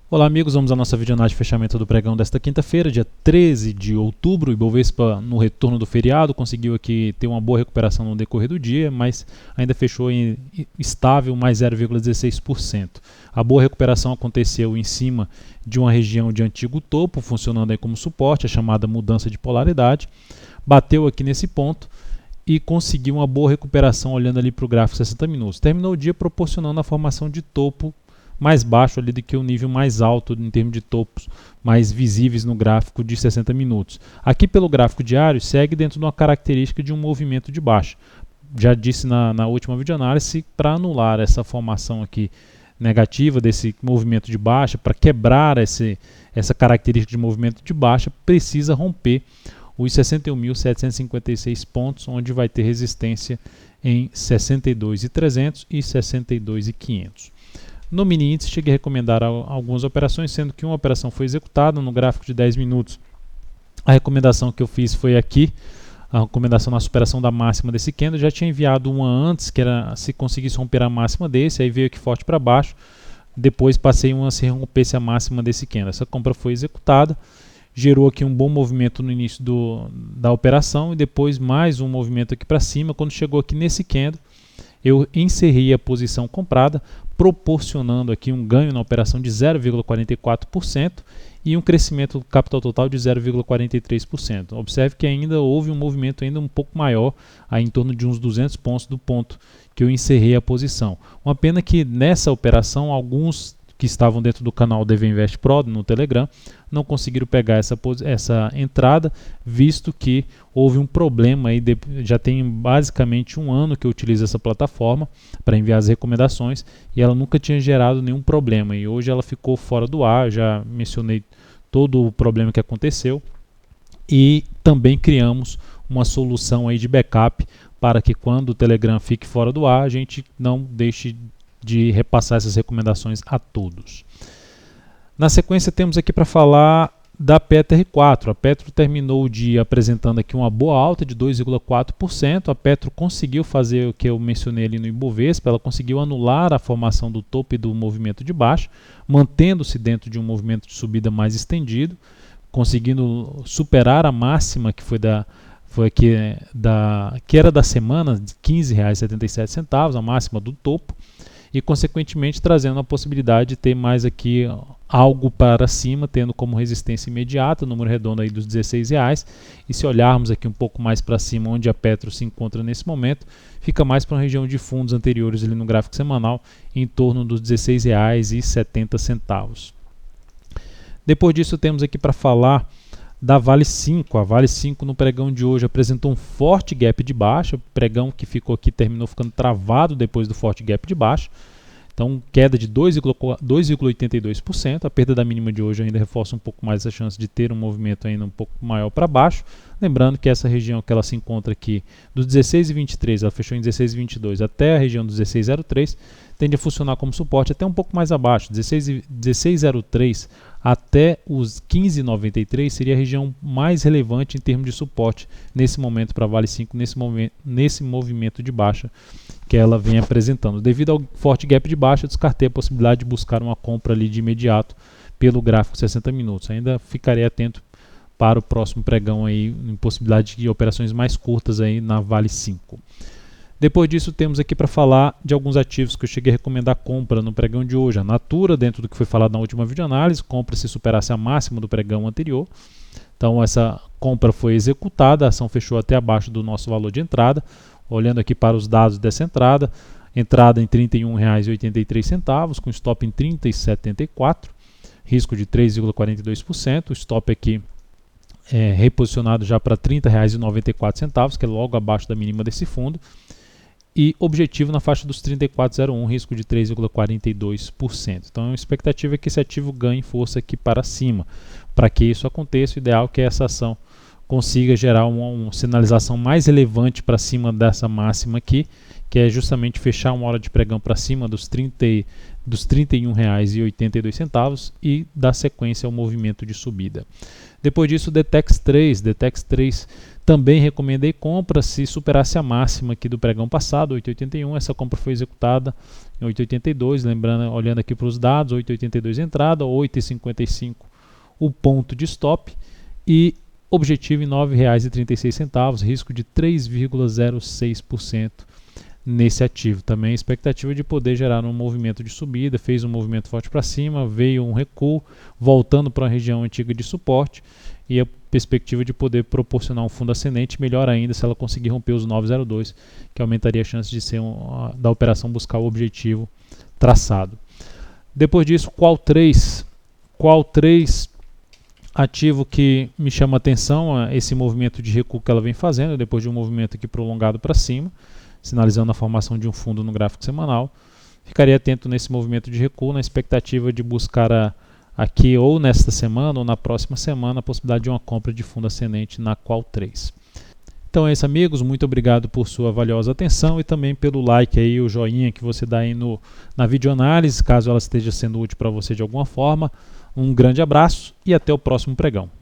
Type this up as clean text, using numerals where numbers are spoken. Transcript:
Olá amigos, vamos à nossa videoanálise de fechamento do pregão desta quinta-feira, dia 13 de outubro. O Ibovespa, no retorno do feriado, conseguiu aqui ter uma boa recuperação no decorrer do dia, mas ainda fechou em estável, mais 0,16%. A boa recuperação aconteceu em cima de uma região de antigo topo, funcionando aí como suporte, a chamada mudança de polaridade. Bateu aqui nesse ponto e conseguiu uma boa recuperação olhando ali para o gráfico 60 minutos. Terminou o dia proporcionando a formação de topo mais baixo ali do que o nível mais alto em termos de topos mais visíveis no gráfico de 60 minutos. Aqui pelo gráfico diário segue dentro de uma característica de um movimento de baixa. Já disse na última videoanálise, para anular essa formação aqui negativa desse movimento de baixa, para quebrar essa característica de movimento de baixa, precisa romper os 61.756 pontos, onde vai ter resistência em 62.300 e 62.500. No mini índice, cheguei a recomendar algumas operações, sendo que uma operação foi executada no gráfico de 10 minutos. A recomendação que eu fiz foi aqui, a recomendação na superação da máxima desse candle. Já tinha enviado uma antes, que era se conseguisse romper a máxima desse, aí veio aqui forte para baixo. Depois passei uma se rompesse a máxima desse candle. Essa compra foi executada, gerou aqui um bom movimento no início da operação e depois mais um movimento aqui para cima. Quando chegou aqui nesse candle, eu encerrei a posição comprada, proporcionando aqui um ganho na operação de 0,44% e um crescimento do capital total de 0,43%. Observe que ainda houve um movimento ainda um pouco maior, aí em torno de uns 200 pontos do ponto que eu encerrei a posição. Uma pena que nessa operação alguns que estavam dentro do canal DV Invest Pro no Telegram não conseguiram pegar essa entrada, visto que houve um problema aí, já tem basicamente um ano que eu utilizo essa plataforma para enviar as recomendações e ela nunca tinha gerado nenhum problema e hoje ela ficou fora do ar. Já mencionei todo o problema que aconteceu e também criamos uma solução aí de backup para que quando o Telegram fique fora do ar a gente não deixe de repassar essas recomendações a todos. Na sequência temos aqui para falar da PetroR4. A Petro terminou o dia apresentando aqui uma boa alta de 2,4%. A Petro conseguiu fazer o que eu mencionei ali no Ibovespa, ela conseguiu anular a formação do topo e do movimento de baixa, mantendo-se dentro de um movimento de subida mais estendido, conseguindo superar a máxima que que era da semana de R$ 15,77, a máxima do topo, e consequentemente trazendo a possibilidade de ter mais aqui algo para cima, tendo como resistência imediata, número redondo aí dos R$16, e se olharmos aqui um pouco mais para cima, onde a Petro se encontra nesse momento, fica mais para uma região de fundos anteriores ali no gráfico semanal, em torno dos R$16,70. Depois disso temos aqui para falar da Vale 5. A Vale 5 no pregão de hoje apresentou um forte gap de baixa, pregão que ficou aqui, terminou ficando travado depois do forte gap de baixa. Então, queda de 2,82%. A perda da mínima de hoje ainda reforça um pouco mais essa chance de ter um movimento ainda um pouco maior para baixo. Lembrando que essa região que ela se encontra aqui, dos 16,23, ela fechou em 16,22 até a região dos 16,03, tende a funcionar como suporte até um pouco mais abaixo. 16,03 até os 15,93 seria a região mais relevante em termos de suporte nesse momento para a Vale 5, nesse movimento de baixa que ela vem apresentando. Devido ao forte gap de baixa, eu descartei a possibilidade de buscar uma compra ali de imediato pelo gráfico 60 minutos. Ainda ficarei atento para o próximo pregão aí, em possibilidade de operações mais curtas aí na Vale 5. Depois disso temos aqui para falar de alguns ativos que eu cheguei a recomendar compra no pregão de hoje. A Natura, dentro do que foi falado na última videoanálise, compra se superasse a máxima do pregão anterior. Então essa compra foi executada, a ação fechou até abaixo do nosso valor de entrada. Olhando aqui para os dados dessa entrada em R$ 31,83, com stop em 30,74, risco de 3,42%, o stop aqui reposicionado já para R$ 30,94, que é logo abaixo da mínima desse fundo, e objetivo na faixa dos 34,01, risco de 3,42%. Então a expectativa é que esse ativo ganhe força aqui para cima. Para que isso aconteça, o ideal é que essa ação consiga gerar uma sinalização mais relevante para cima dessa máxima aqui, que é justamente fechar uma hora de pregão para cima dos dos R$ 31,82 e dá sequência ao movimento de subida. Depois disso, Detex 3 também recomendei compra se superasse a máxima aqui do pregão passado, 8,81. Essa compra foi executada em 8,82, lembrando, olhando aqui para os dados, 8,82 entrada, 8,55 o ponto de stop e objetivo em R$ 9,36, risco de 3,06% nesse ativo. Também a expectativa de poder gerar um movimento de subida, fez um movimento forte para cima, veio um recuo, voltando para a região antiga de suporte e a perspectiva de poder proporcionar um fundo ascendente, melhor ainda se ela conseguir romper os 9,02, que aumentaria a chance de ser da operação buscar o objetivo traçado. Depois disso, Qual 3, ativo que me chama a atenção, esse movimento de recuo que ela vem fazendo, depois de um movimento aqui prolongado para cima, sinalizando a formação de um fundo no gráfico semanal. Ficaria atento nesse movimento de recuo, na expectativa de buscar aqui ou nesta semana ou na próxima semana a possibilidade de uma compra de fundo ascendente na Qual 3. Então é isso, amigos, muito obrigado por sua valiosa atenção e também pelo like aí, o joinha que você dá aí na videoanálise, caso ela esteja sendo útil para você de alguma forma. Um grande abraço e até o próximo pregão.